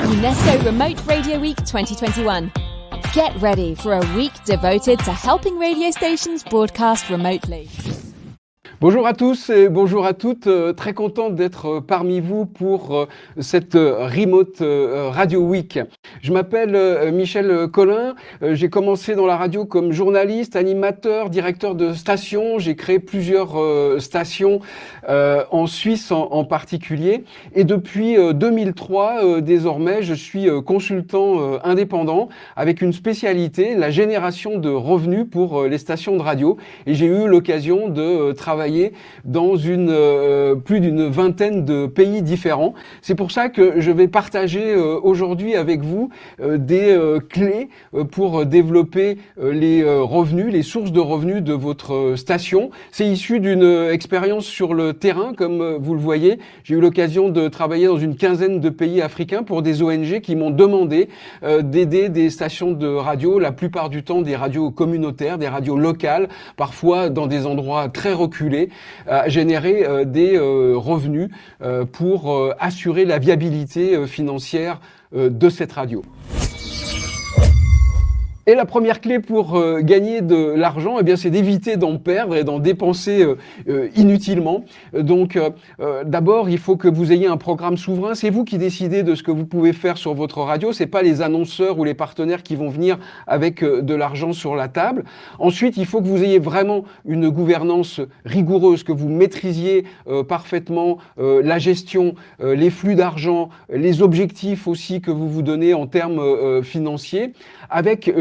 UNESCO Remote Radio Week 2021. Get ready for a week devoted to helping radio stations broadcast remotely. Bonjour à tous et bonjour à toutes, très content d'être parmi vous pour cette Remote Radio Week. Je m'appelle Michel Collin, j'ai commencé dans la radio comme journaliste, animateur, directeur de station, j'ai créé plusieurs stations en Suisse en particulier et depuis 2003 désormais je suis consultant indépendant avec une spécialité, la génération de revenus pour les stations de radio et j'ai eu l'occasion de travailler dans plus d'une vingtaine de pays différents. C'est pour ça que je vais partager aujourd'hui avec vous des clés pour développer les revenus, les sources de revenus de votre station. C'est issu d'une expérience sur le terrain, comme vous le voyez. J'ai eu l'occasion de travailler dans une quinzaine de pays africains pour des ONG qui m'ont demandé d'aider des stations de radio, la plupart du temps des radios communautaires, des radios locales, parfois dans des endroits très reculés, à générer des revenus pour assurer la viabilité financière de cette radio. Et la première clé pour gagner de l'argent, eh bien, c'est d'éviter d'en perdre et d'en dépenser inutilement. Donc, d'abord, il faut que vous ayez un programme souverain. C'est vous qui décidez de ce que vous pouvez faire sur votre radio. C'est pas les annonceurs ou les partenaires qui vont venir avec de l'argent sur la table. Ensuite, il faut que vous ayez vraiment une gouvernance rigoureuse, que vous maîtrisiez parfaitement la gestion, les flux d'argent, les objectifs aussi que vous vous donnez en termes financiers, avec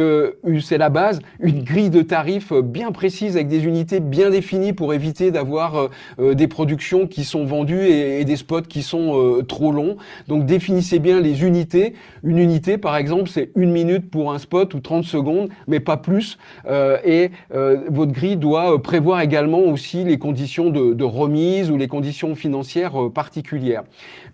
c'est la base, une grille de tarifs bien précise avec des unités bien définies pour éviter d'avoir des productions qui sont vendues et des spots qui sont trop longs. Donc définissez bien les unités. Une unité, par exemple, c'est 1 minute pour un spot ou 30 secondes, mais pas plus. Votre grille doit prévoir également aussi les conditions de remise ou les conditions financières particulières.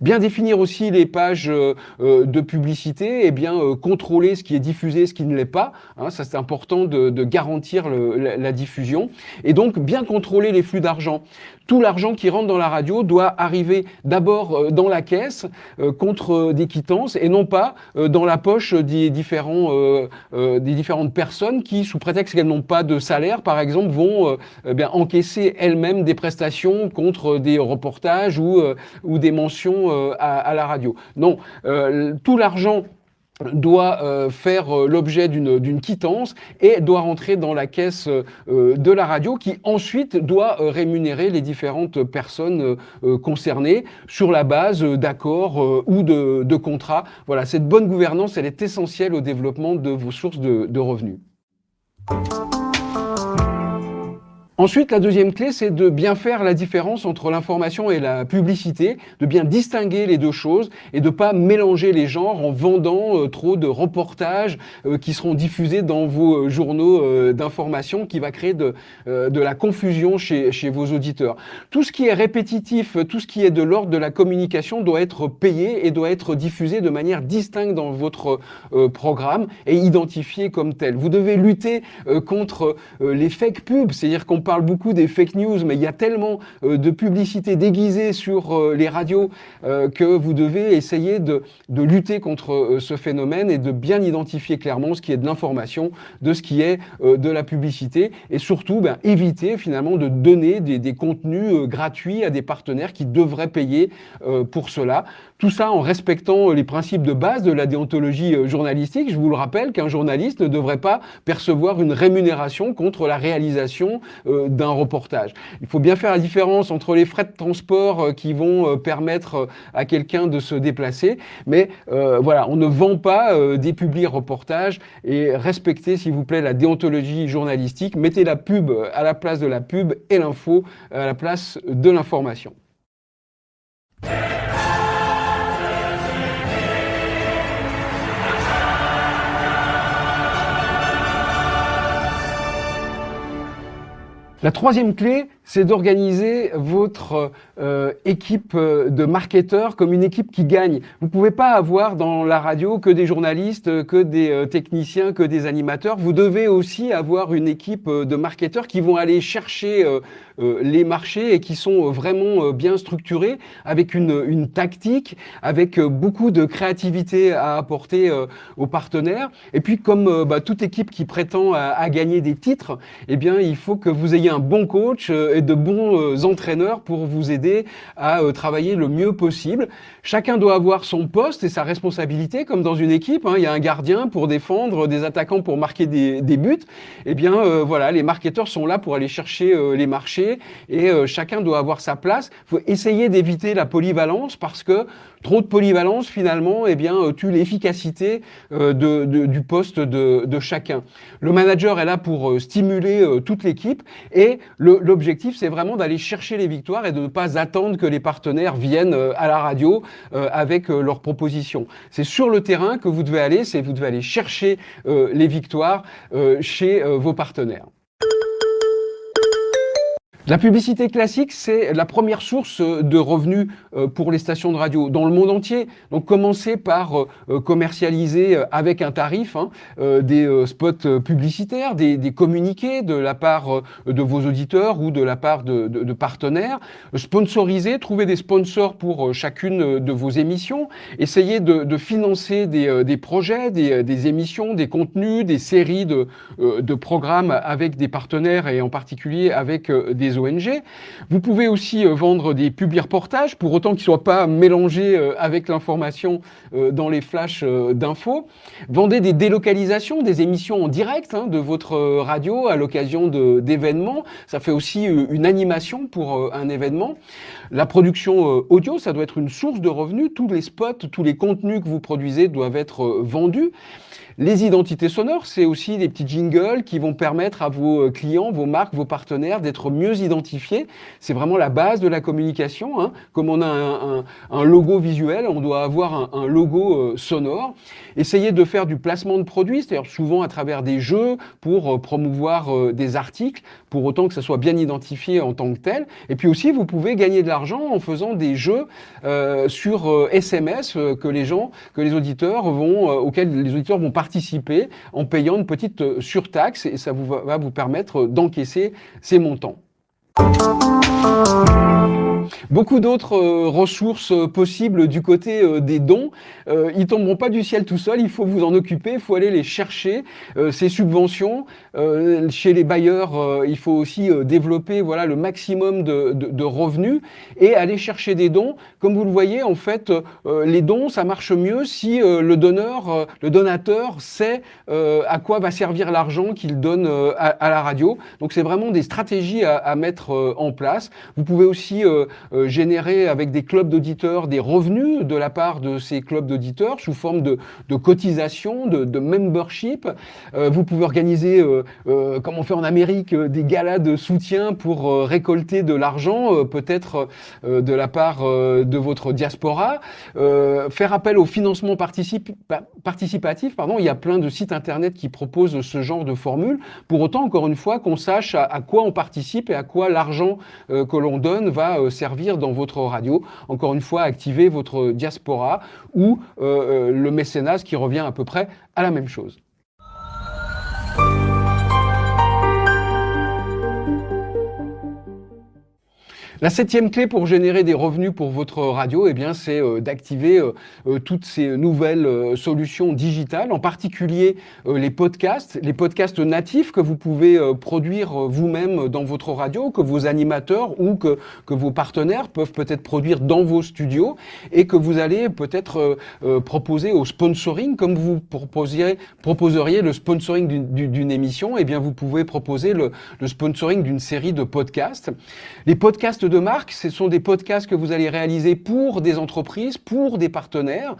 Bien définir aussi les pages de publicité et bien contrôler ce qui est diffusé, ce qui ne l'est pas. Hein, ça, c'est important de garantir la diffusion. Et donc, bien contrôler les flux d'argent. Tout l'argent qui rentre dans la radio doit arriver d'abord dans la caisse contre des quittances et non pas dans la poche des différentes personnes qui, sous prétexte qu'elles n'ont pas de salaire, par exemple, vont encaisser elles-mêmes des prestations contre des reportages ou des mentions à la radio. Non, tout l'argent doit faire l'objet d'une quittance et doit rentrer dans la caisse de la radio qui ensuite doit rémunérer les différentes personnes concernées sur la base d'accords ou de contrats. Voilà, cette bonne gouvernance, elle est essentielle au développement de vos sources de revenus. Ensuite, la deuxième clé, c'est de bien faire la différence entre l'information et la publicité, de bien distinguer les deux choses et de pas mélanger les genres en vendant trop de reportages qui seront diffusés dans vos journaux d'information, qui va créer de la confusion chez vos auditeurs. Tout ce qui est répétitif, tout ce qui est de l'ordre de la communication doit être payé et doit être diffusé de manière distincte dans votre programme et identifié comme tel. Vous devez lutter contre les fake pubs, c'est-à-dire qu'on parle beaucoup des fake news, mais il y a tellement de publicité déguisée sur les radios que vous devez essayer de lutter contre ce phénomène et de bien identifier clairement ce qui est de l'information, de ce qui est de la publicité et surtout éviter finalement de donner des contenus gratuits à des partenaires qui devraient payer pour cela. Tout ça en respectant les principes de base de la déontologie journalistique. Je vous le rappelle qu'un journaliste ne devrait pas percevoir une rémunération contre la réalisation d'un reportage. Il faut bien faire la différence entre les frais de transport qui vont permettre à quelqu'un de se déplacer, mais voilà, on ne vend pas des publi-reportages et respectez s'il vous plaît la déontologie journalistique, mettez la pub à la place de la pub et l'info à la place de l'information. La troisième clé, c'est d'organiser votre équipe de marketeurs comme une équipe qui gagne. Vous ne pouvez pas avoir dans la radio que des journalistes, que des techniciens, que des animateurs. Vous devez aussi avoir une équipe de marketeurs qui vont aller chercher les marchés et qui sont vraiment bien structurés, avec une tactique, avec beaucoup de créativité à apporter aux partenaires. Et puis, comme toute équipe qui prétend à gagner des titres, eh bien, il faut que vous ayez un bon coach et de bons entraîneurs pour vous aider à travailler le mieux possible. Chacun doit avoir son poste et sa responsabilité, comme dans une équipe. Il y a un gardien pour défendre, des attaquants pour marquer des buts. Eh bien, voilà, les marketeurs sont là pour aller chercher les marchés et chacun doit avoir sa place. Il faut essayer d'éviter la polyvalence parce que trop de polyvalence, finalement, eh bien, tue l'efficacité du poste de chacun. Le manager est là pour stimuler toute l'équipe et l'objectif, c'est vraiment d'aller chercher les victoires et de ne pas attendre que les partenaires viennent à la radio avec leurs propositions. C'est sur le terrain que vous devez aller, vous devez aller chercher les victoires chez vos partenaires. La publicité classique, c'est la première source de revenus pour les stations de radio dans le monde entier. Donc, commencez par commercialiser avec un tarif des spots publicitaires, des communiqués de la part de vos auditeurs ou de la part de partenaires. Sponsoriser, trouver des sponsors pour chacune de vos émissions. Essayez de financer des projets, des émissions, des contenus, des séries de programmes avec des partenaires et en particulier avec des ONG. Vous pouvez aussi vendre des publi-reportages, pour autant qu'ils ne soient pas mélangés avec l'information dans les flashs d'infos. Vendez des délocalisations, des émissions en direct de votre radio à l'occasion d'événements. Ça fait aussi une animation pour un événement. La production audio, ça doit être une source de revenus. Tous les spots, tous les contenus que vous produisez doivent être vendus. Les identités sonores, c'est aussi des petits jingles qui vont permettre à vos clients, vos marques, vos partenaires d'être mieux identifiés. C'est vraiment la base de la communication. Comme on a un logo visuel, on doit avoir un logo sonore. Essayez de faire du placement de produits, c'est-à-dire souvent à travers des jeux pour promouvoir des articles, pour autant que ça soit bien identifié en tant que tel. Et puis aussi, vous pouvez gagner de l'argent en faisant des jeux sur SMS auxquels les auditeurs vont participer en payant une petite surtaxe et ça va vous permettre d'encaisser ces montants. Beaucoup d'autres ressources possibles du côté des dons. Ils tomberont pas du ciel tout seuls, il faut vous en occuper, il faut aller les chercher. Ces subventions, chez les bailleurs, il faut aussi développer le maximum de revenus et aller chercher des dons. Comme vous le voyez, en fait, les dons, ça marche mieux si le donateur sait à quoi va servir l'argent qu'il donne à la radio. Donc c'est vraiment des stratégies à mettre en place. Vous pouvez aussi générer avec des clubs d'auditeurs des revenus de la part de ces clubs d'auditeurs sous forme de cotisation, de membership. Vous pouvez organiser, comme on fait en Amérique, des galas de soutien pour récolter de l'argent, peut-être de la part de votre diaspora. Faire appel au financement participatif. Il y a plein de sites internet qui proposent ce genre de formule. Pour autant, encore une fois, qu'on sache à quoi on participe et à quoi l'argent que l'on donne va servir dans votre radio. Encore une fois, activez votre diaspora ou le mécénat, ce qui revient à peu près à la même chose. La 7e clé pour générer des revenus pour votre radio, c'est d'activer toutes ces nouvelles solutions digitales, en particulier les podcasts natifs que vous pouvez produire vous-même dans votre radio, que vos animateurs ou que vos partenaires peuvent peut-être produire dans vos studios et que vous allez peut-être proposer au sponsoring, comme vous proposeriez le sponsoring d'une émission, vous pouvez proposer le sponsoring d'une série de podcasts. Les podcasts de marque, ce sont des podcasts que vous allez réaliser pour des entreprises, pour des partenaires.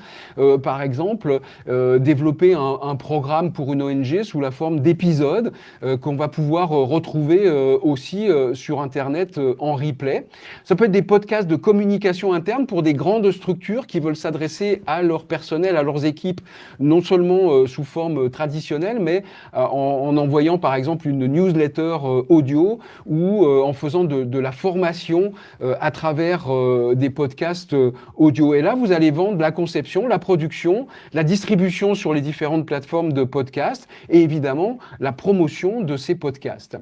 Par exemple, développer un programme pour une ONG sous la forme d'épisodes qu'on va pouvoir retrouver aussi sur Internet en replay. Ça peut être des podcasts de communication interne pour des grandes structures qui veulent s'adresser à leur personnel, à leurs équipes, non seulement sous forme traditionnelle, mais en envoyant par exemple une newsletter audio ou en faisant de la formation à travers des podcasts audio. Et là, vous allez vendre la conception, la production, la distribution sur les différentes plateformes de podcasts et évidemment la promotion de ces podcasts.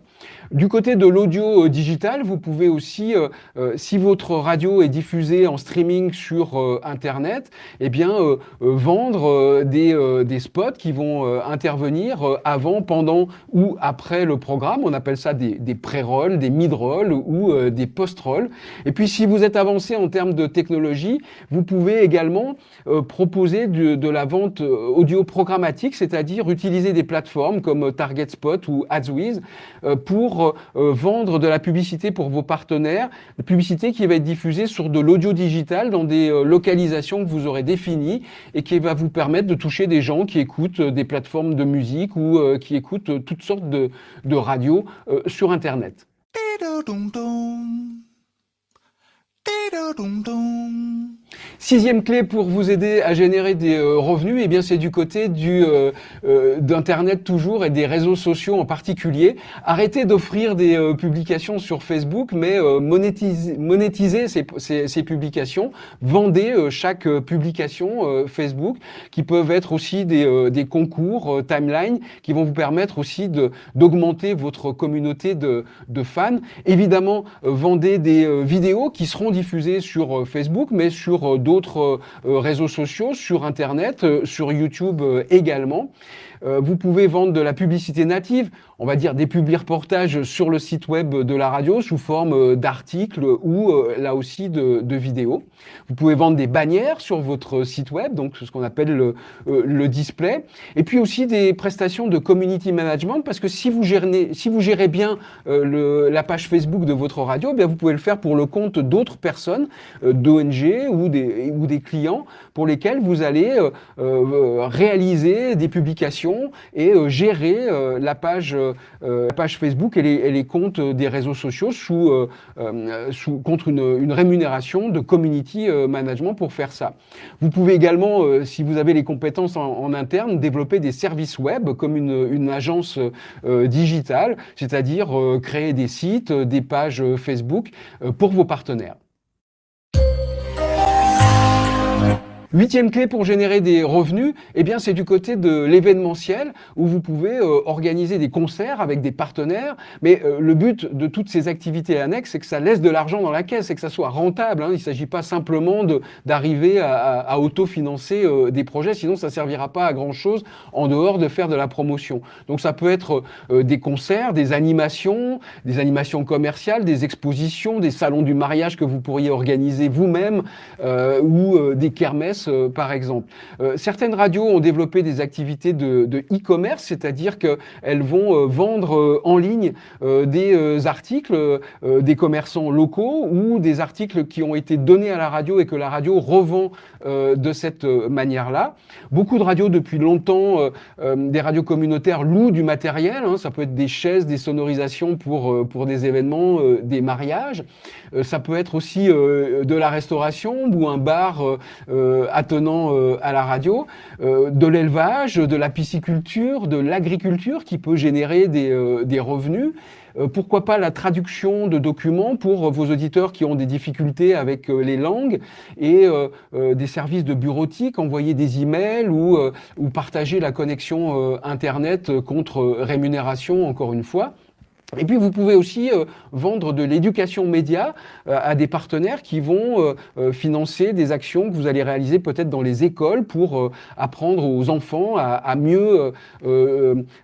Du côté de l'audio digital, vous pouvez aussi, si votre radio est diffusée en streaming sur Internet, eh bien vendre des spots qui vont intervenir avant, pendant ou après le programme. On appelle ça des pré-rolls, des mid-rolls ou des post-rolls. Et puis si vous êtes avancé en termes de technologie, vous pouvez également proposer de la vente audio programmatique, c'est-à-dire utiliser des plateformes comme Target Spot ou AdsWiz pour vendre de la publicité pour vos partenaires, une publicité qui va être diffusée sur de l'audio digital dans des localisations que vous aurez définies et qui va vous permettre de toucher des gens qui écoutent des plateformes de musique ou qui écoutent toutes sortes de radios sur Internet. Sixième clé pour vous aider à générer des revenus, eh bien c'est du côté d'Internet toujours et des réseaux sociaux en particulier. Arrêtez d'offrir des publications sur Facebook, mais monétisez ces publications. Vendez chaque publication Facebook, qui peuvent être aussi des concours timeline, qui vont vous permettre aussi d'augmenter votre communauté de fans. Évidemment, vendez des vidéos qui seront diffusées sur Facebook, mais sur d'autres réseaux sociaux, sur Internet, sur YouTube également. Vous pouvez vendre de la publicité native, on va dire des publi-reportages sur le site web de la radio sous forme d'articles ou là aussi de vidéos. Vous pouvez vendre des bannières sur votre site web, donc ce qu'on appelle le display. Et puis aussi des prestations de community management, parce que si vous gérez bien la page Facebook de votre radio, eh bien vous pouvez le faire pour le compte d'autres personnes, d'ONG ou des clients pour lesquels vous allez réaliser des publications et gérer la page Facebook et les comptes des réseaux sociaux contre une rémunération de community management pour faire ça. Vous pouvez également, si vous avez les compétences en interne, développer des services web comme une agence digitale, c'est-à-dire créer des sites, des pages Facebook pour vos partenaires. Huitième clé pour générer des revenus, eh bien c'est du côté de l'événementiel où vous pouvez organiser des concerts avec des partenaires, mais le but de toutes ces activités annexes, c'est que ça laisse de l'argent dans la caisse et que ça soit rentable. Il ne s'agit pas simplement d'arriver à autofinancer des projets, sinon ça ne servira pas à grand-chose en dehors de faire de la promotion. Donc ça peut être des concerts, des animations commerciales, des expositions, des salons du mariage que vous pourriez organiser vous-même ou des kermesses par exemple. Certaines radios ont développé des activités de e-commerce, c'est-à-dire qu'elles vont vendre en ligne des articles des commerçants locaux ou des articles qui ont été donnés à la radio et que la radio revend de cette manière-là. Beaucoup de radios depuis longtemps, des radios communautaires louent du matériel, ça peut être des chaises, des sonorisations pour des événements, des mariages. Ça peut être aussi de la restauration ou un bar attenant à la radio, de l'élevage, de la pisciculture, de l'agriculture qui peut générer des revenus. Pourquoi pas la traduction de documents pour vos auditeurs qui ont des difficultés avec les langues et des services de bureautique, envoyer des emails ou partager la connexion Internet contre rémunération, encore une fois. Et puis vous pouvez aussi vendre de l'éducation média à des partenaires qui vont financer des actions que vous allez réaliser peut-être dans les écoles pour apprendre aux enfants à mieux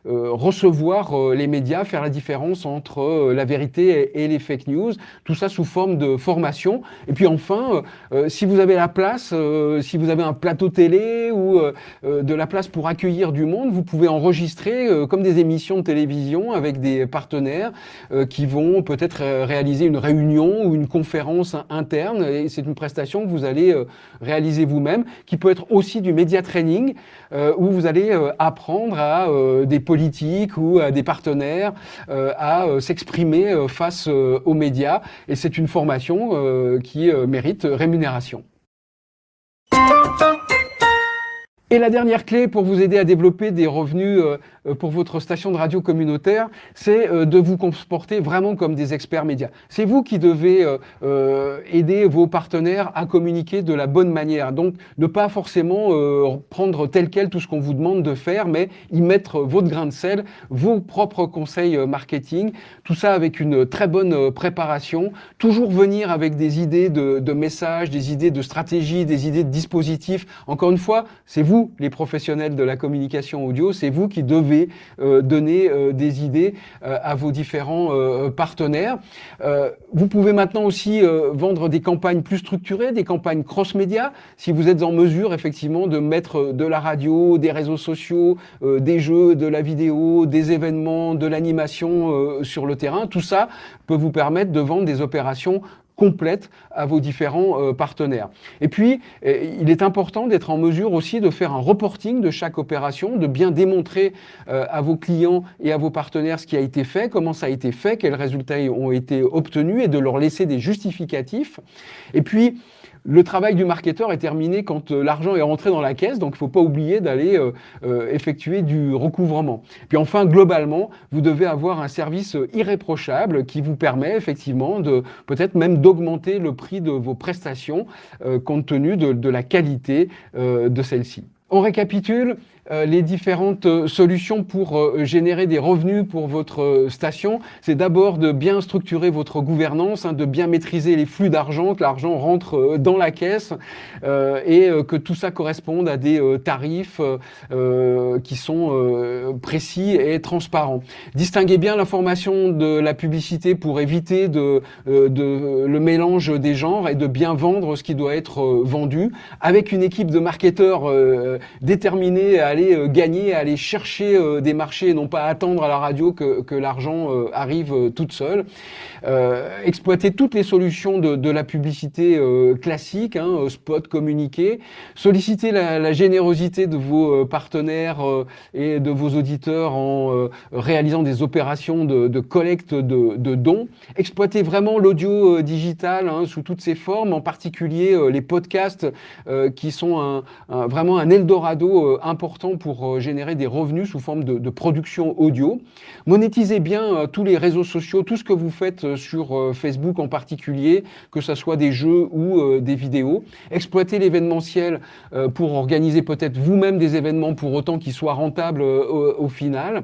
recevoir les médias, faire la différence entre la vérité et les fake news, tout ça sous forme de formation. Et puis enfin, si vous avez la place, si vous avez un plateau télé ou de la place pour accueillir du monde, vous pouvez enregistrer comme des émissions de télévision avec des partenaires partenaires qui vont peut-être réaliser une réunion ou une conférence interne, et c'est une prestation que vous allez réaliser vous-même, qui peut être aussi du média training, où vous allez apprendre à des politiques ou à des partenaires à s'exprimer face aux médias, et c'est une formation qui mérite rémunération. Et la dernière clé pour vous aider à développer des revenus pour votre station de radio communautaire, c'est de vous comporter vraiment comme des experts médias. C'est vous qui devez aider vos partenaires à communiquer de la bonne manière. Donc, ne pas forcément prendre tel quel tout ce qu'on vous demande de faire, mais y mettre votre grain de sel, vos propres conseils marketing, tout ça avec une très bonne préparation. Toujours venir avec des idées de messages, des idées de stratégie, des idées de dispositifs. Encore une fois, c'est vous, les professionnels de la communication audio, c'est vous qui devez donner des idées à vos différents partenaires. Vous pouvez maintenant aussi vendre des campagnes plus structurées, des campagnes cross-média, si vous êtes en mesure effectivement de mettre de la radio, des réseaux sociaux, des jeux, de la vidéo, des événements, de l'animation sur le terrain. Tout ça peut vous permettre de vendre des opérations complète à vos différents partenaires. Et puis, il est important d'être en mesure aussi de faire un reporting de chaque opération, de bien démontrer à vos clients et à vos partenaires ce qui a été fait, comment ça a été fait, quels résultats ont été obtenus, et de leur laisser des justificatifs. Et puis, le travail du marketeur est terminé quand l'argent est rentré dans la caisse, donc il ne faut pas oublier d'aller effectuer du recouvrement. Puis enfin, globalement, vous devez avoir un service irréprochable qui vous permet effectivement de peut-être même d'augmenter le prix de vos prestations compte tenu de la qualité de celles-ci. On récapitule les différentes solutions pour générer des revenus pour votre station. C'est d'abord de bien structurer votre gouvernance, de bien maîtriser les flux d'argent, que l'argent rentre dans la caisse et que tout ça corresponde à des tarifs qui sont précis et transparents. Distinguez bien l'information de la publicité pour éviter le mélange des genres et de bien vendre ce qui doit être vendu, avec une équipe de marketeurs déterminés à aller gagner, à aller chercher des marchés et non pas attendre à la radio que l'argent arrive toute seule. Exploiter toutes les solutions de la publicité classique, spot, communiqué, solliciter la générosité de vos partenaires et de vos auditeurs en réalisant des opérations de collecte de dons, exploiter vraiment l'audio digital sous toutes ses formes, en particulier les podcasts qui sont vraiment un Eldorado important pour générer des revenus sous forme de production audio. Monétisez bien tous les réseaux sociaux, tout ce que vous faites sur Facebook en particulier, que ce soit des jeux ou des vidéos. Exploitez l'événementiel pour organiser peut-être vous-même des événements pour autant qu'ils soient rentables au final.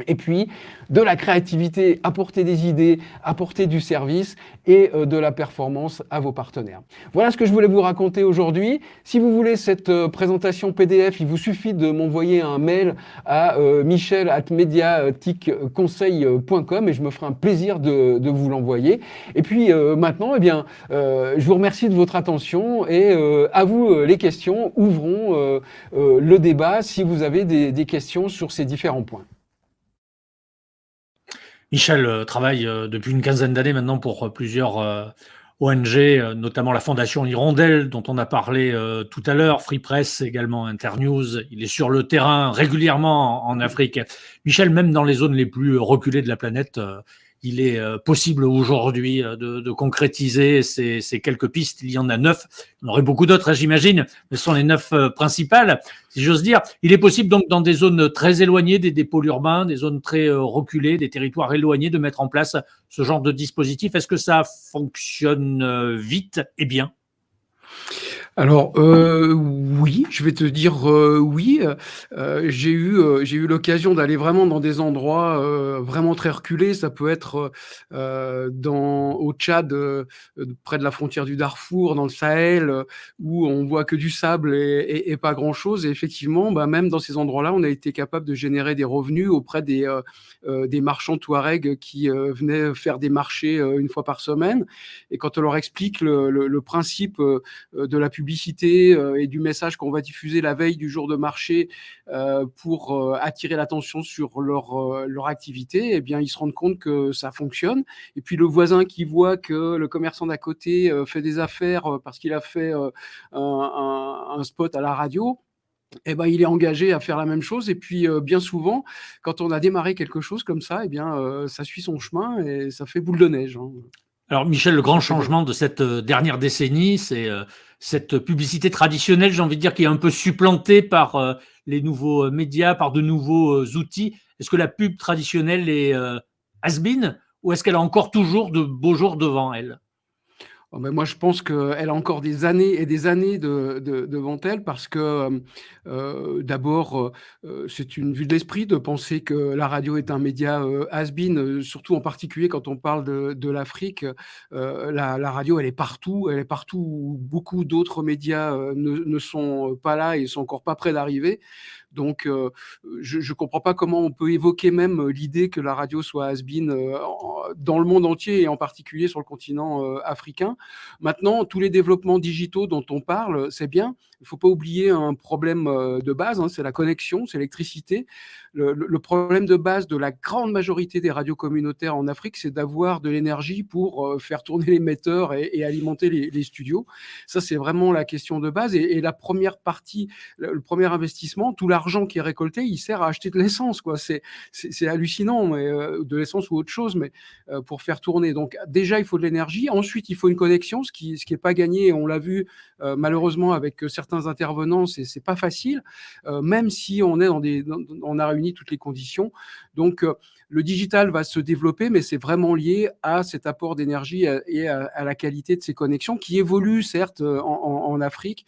Et puis, de la créativité, apporter des idées, apporter du service et de la performance à vos partenaires. Voilà ce que je voulais vous raconter aujourd'hui. Si vous voulez cette présentation PDF, il vous suffit de m'envoyer un mail à michel@mediaticconseil.com et je me ferai un plaisir de vous l'envoyer. Et puis maintenant, je vous remercie de votre attention et à vous les questions. Ouvrons le débat si vous avez des questions sur ces différents points. Michel travaille depuis une quinzaine d'années maintenant pour plusieurs ONG, notamment la Fondation Hirondelle, dont on a parlé tout à l'heure, Free Press également, Internews. Il est sur le terrain régulièrement en Afrique. Michel, même dans les zones les plus reculées de la planète, il est possible aujourd'hui de concrétiser ces quelques pistes. Il y en a 9. Il y en aurait beaucoup d'autres, j'imagine, mais ce sont les 9 principales, si j'ose dire. Il est possible donc dans des zones très éloignées des pôles urbains, des zones très reculées, des territoires éloignés, de mettre en place ce genre de dispositif. Est-ce que ça fonctionne vite et bien ? Alors oui, je vais te dire oui. J'ai eu l'occasion d'aller vraiment dans des endroits vraiment très reculés. Ça peut être au Tchad, près de la frontière du Darfour, dans le Sahel, où on voit que du sable et pas grand-chose. Et effectivement, même dans ces endroits-là, on a été capable de générer des revenus auprès des marchands touaregs qui venaient faire des marchés une fois par semaine. Et quand on leur explique le principe de la publicité publicité et du message qu'on va diffuser la veille du jour de marché pour attirer l'attention sur leur activité, eh bien, ils se rendent compte que ça fonctionne. Et puis, le voisin qui voit que le commerçant d'à côté fait des affaires parce qu'il a fait un spot à la radio, eh ben, il est engagé à faire la même chose. Et puis, bien souvent, quand on a démarré quelque chose comme ça, eh bien, ça suit son chemin et ça fait boule de neige, hein. Alors Michel, le grand changement de cette dernière décennie, c'est cette publicité traditionnelle, j'ai envie de dire, qui est un peu supplantée par les nouveaux médias, par de nouveaux outils. Est-ce que la pub traditionnelle est has-been ou est-ce qu'elle a encore toujours de beaux jours devant elle? Oh ben moi, je pense qu'elle a encore des années et des années devant elle parce que, d'abord, c'est une vue de l'esprit de penser que la radio est un média, has-been, surtout en particulier quand on parle de l'Afrique. La radio, elle est partout où beaucoup d'autres médias, ne sont pas là et sont encore pas près d'arriver. Donc, je comprends pas comment on peut évoquer même l'idée que la radio soit has-been, dans le monde entier et en particulier sur le continent, africain. Maintenant, tous les développements digitaux dont on parle, c'est bien. Il faut pas oublier un problème, de base, hein, c'est la connexion, c'est l'électricité. Le problème de base de la grande majorité des radios communautaires en Afrique, c'est d'avoir de l'énergie pour, faire tourner l'émetteur et alimenter les studios. Ça, c'est vraiment la question de base et la première partie, le premier investissement, tout l'argent qui est récolté, il sert à acheter de l'essence, quoi. C'est hallucinant, mais de l'essence ou autre chose, mais pour faire tourner. Donc déjà, il faut de l'énergie. Ensuite, il faut une connexion, ce qui est pas gagné. On l'a vu malheureusement avec certains intervenants, c'est pas facile, même si on est on a réuni toutes les conditions. Donc le digital va se développer, mais c'est vraiment lié à cet apport d'énergie et à la qualité de ces connexions qui évoluent certes en Afrique,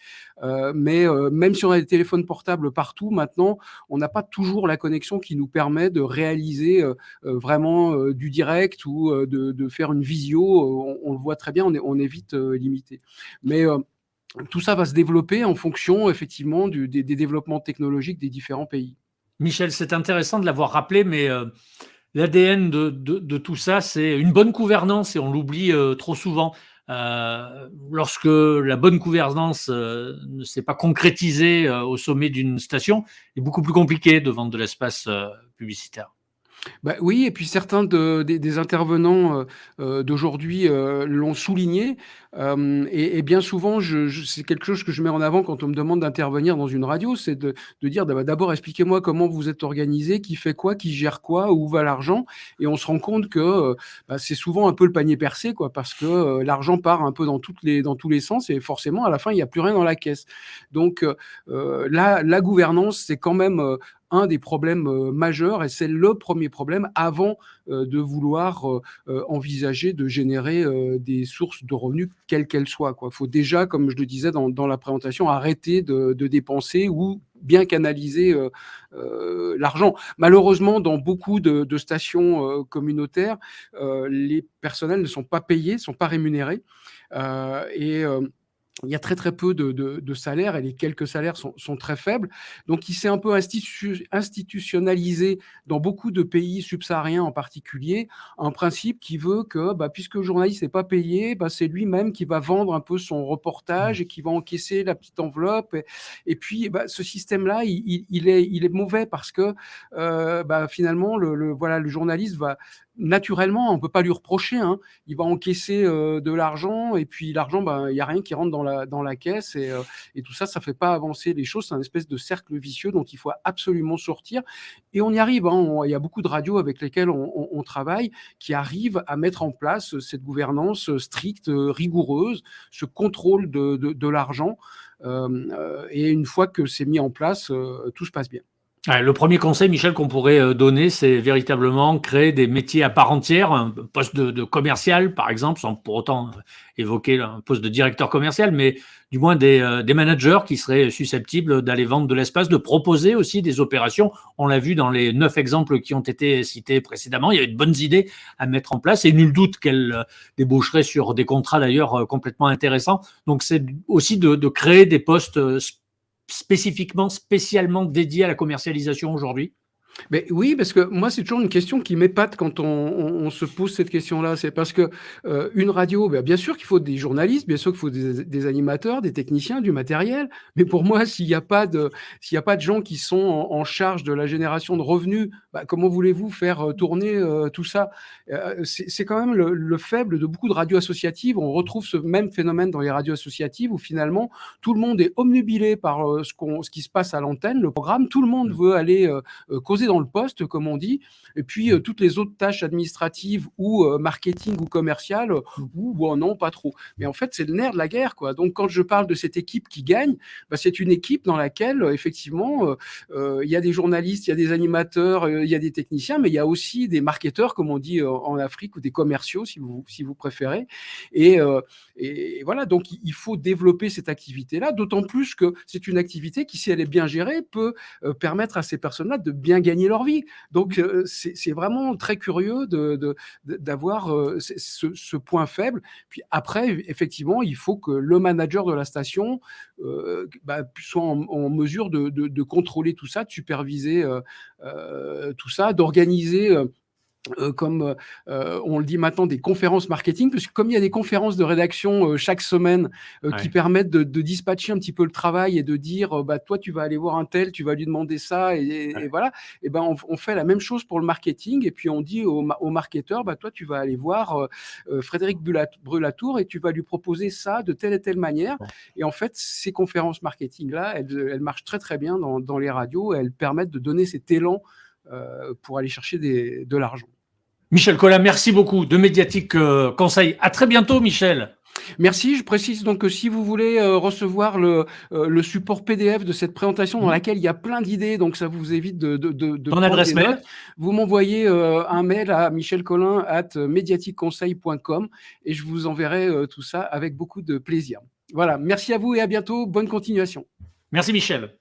mais même si on a des téléphones portables partout, maintenant, on n'a pas toujours la connexion qui nous permet de réaliser vraiment du direct ou de faire une visio. On le voit très bien, on est vite limité. Mais tout ça va se développer en fonction effectivement des développements technologiques des différents pays. Michel, c'est intéressant de l'avoir rappelé, mais l'ADN de tout ça, c'est une bonne gouvernance et on l'oublie trop souvent. Lorsque la bonne gouvernance ne s'est pas concrétisée au sommet d'une station, il est beaucoup plus compliqué de vendre de l'espace publicitaire. Bah, oui, et puis certains des intervenants d'aujourd'hui l'ont souligné. Et bien souvent, c'est quelque chose que je mets en avant quand on me demande d'intervenir dans une radio, c'est de dire d'abord expliquez-moi comment vous êtes organisé, qui fait quoi, qui gère quoi, où va l'argent. Et on se rend compte que c'est souvent un peu le panier percé, quoi, parce que l'argent part un peu dans tous les sens et forcément à la fin il n'y a plus rien dans la caisse. Donc la gouvernance, c'est quand même un des problèmes majeurs et c'est le premier problème avant de vouloir envisager de générer des sources de revenus quelles qu'elles soient, quoi. Il faut déjà, comme je le disais dans la présentation, arrêter de dépenser ou bien canaliser l'argent. Malheureusement, dans beaucoup de stations communautaires, les personnels ne sont pas payés, ne sont pas rémunérés. Et il y a très très peu de salaires et les quelques salaires sont très faibles. Donc il s'est un peu institutionnalisé dans beaucoup de pays subsahariens en particulier, un principe qui veut que puisque le journaliste n'est pas payé, c'est lui-même qui va vendre un peu son reportage et qui va encaisser la petite enveloppe. Et puis ce système-là, il est mauvais parce que finalement le journaliste va naturellement, on ne peut pas lui reprocher, hein, il va encaisser de l'argent et puis l'argent, il n'y a rien qui rentre dans la caisse et tout ça, ça ne fait pas avancer les choses. C'est un espèce de cercle vicieux dont il faut absolument sortir et on y arrive. Hein, il y a beaucoup de radios avec lesquelles on travaille qui arrivent à mettre en place cette gouvernance stricte, rigoureuse, ce contrôle de l'argent et une fois que c'est mis en place, tout se passe bien. Le premier conseil, Michel, qu'on pourrait donner, c'est véritablement créer des métiers à part entière, un poste de commercial, par exemple, sans pour autant évoquer un poste de directeur commercial, mais du moins des managers qui seraient susceptibles d'aller vendre de l'espace, de proposer aussi des opérations. On l'a vu dans les 9 exemples qui ont été cités précédemment, il y avait de bonnes idées à mettre en place et nul doute qu'elles débaucheraient sur des contrats d'ailleurs complètement intéressants. Donc c'est aussi de créer des postes spécialement dédié à la commercialisation aujourd'hui? Mais oui, parce que moi, c'est toujours une question qui m'épate quand on se pose cette question-là. C'est parce que une radio, bien sûr qu'il faut des journalistes, bien sûr qu'il faut des animateurs, des techniciens, du matériel. Mais pour moi, s'il y a pas de gens qui sont en charge de la génération de revenus, comment voulez-vous faire tourner tout ça? C'est quand même le faible de beaucoup de radios associatives. On retrouve ce même phénomène dans les radios associatives où finalement tout le monde est omnubilé par ce qui se passe à l'antenne, le programme. Tout le monde veut aller causer dans le poste, comme on dit, et puis toutes les autres tâches administratives ou marketing ou commerciales, non, pas trop. Mais en fait, c'est le nerf de la guerre, quoi. Donc, quand je parle de cette équipe qui gagne, c'est une équipe dans laquelle, effectivement, il y a des journalistes, il y a des animateurs, il y a des techniciens, mais il y a aussi des marketeurs, comme on dit en Afrique, ou des commerciaux, si vous préférez. Et voilà, donc il faut développer cette activité-là, d'autant plus que c'est une activité qui, si elle est bien gérée, peut permettre à ces personnes-là de bien gagner leur vie. Donc, c'est vraiment très curieux d'avoir ce point faible. Puis après, effectivement, il faut que le manager de la station soit en mesure de contrôler tout ça, de superviser tout ça, d'organiser comme on le dit maintenant, des conférences marketing, parce que comme il y a des conférences de rédaction chaque semaine qui permettent de dispatcher un petit peu le travail et de dire toi tu vas aller voir un tel, tu vas lui demander ça et voilà, et on fait la même chose pour le marketing, et puis on dit au marketeur toi tu vas aller voir Frédéric Brulatour et tu vas lui proposer ça de telle et telle manière. Et en fait, ces conférences marketing là, elles marchent très très bien dans les radios, et elles permettent de donner cet élan pour aller chercher de l'argent. Michel Collin, merci beaucoup de Médiatique Conseil. À très bientôt, Michel. Merci. Je précise donc que si vous voulez recevoir le support PDF de cette présentation dans laquelle il y a plein d'idées, donc ça vous évite de Ton adresse mail, vous m'envoyez un mail à michelcollin@mediatiqueconseil.com et je vous enverrai tout ça avec beaucoup de plaisir. Voilà. Merci à vous et à bientôt. Bonne continuation. Merci Michel.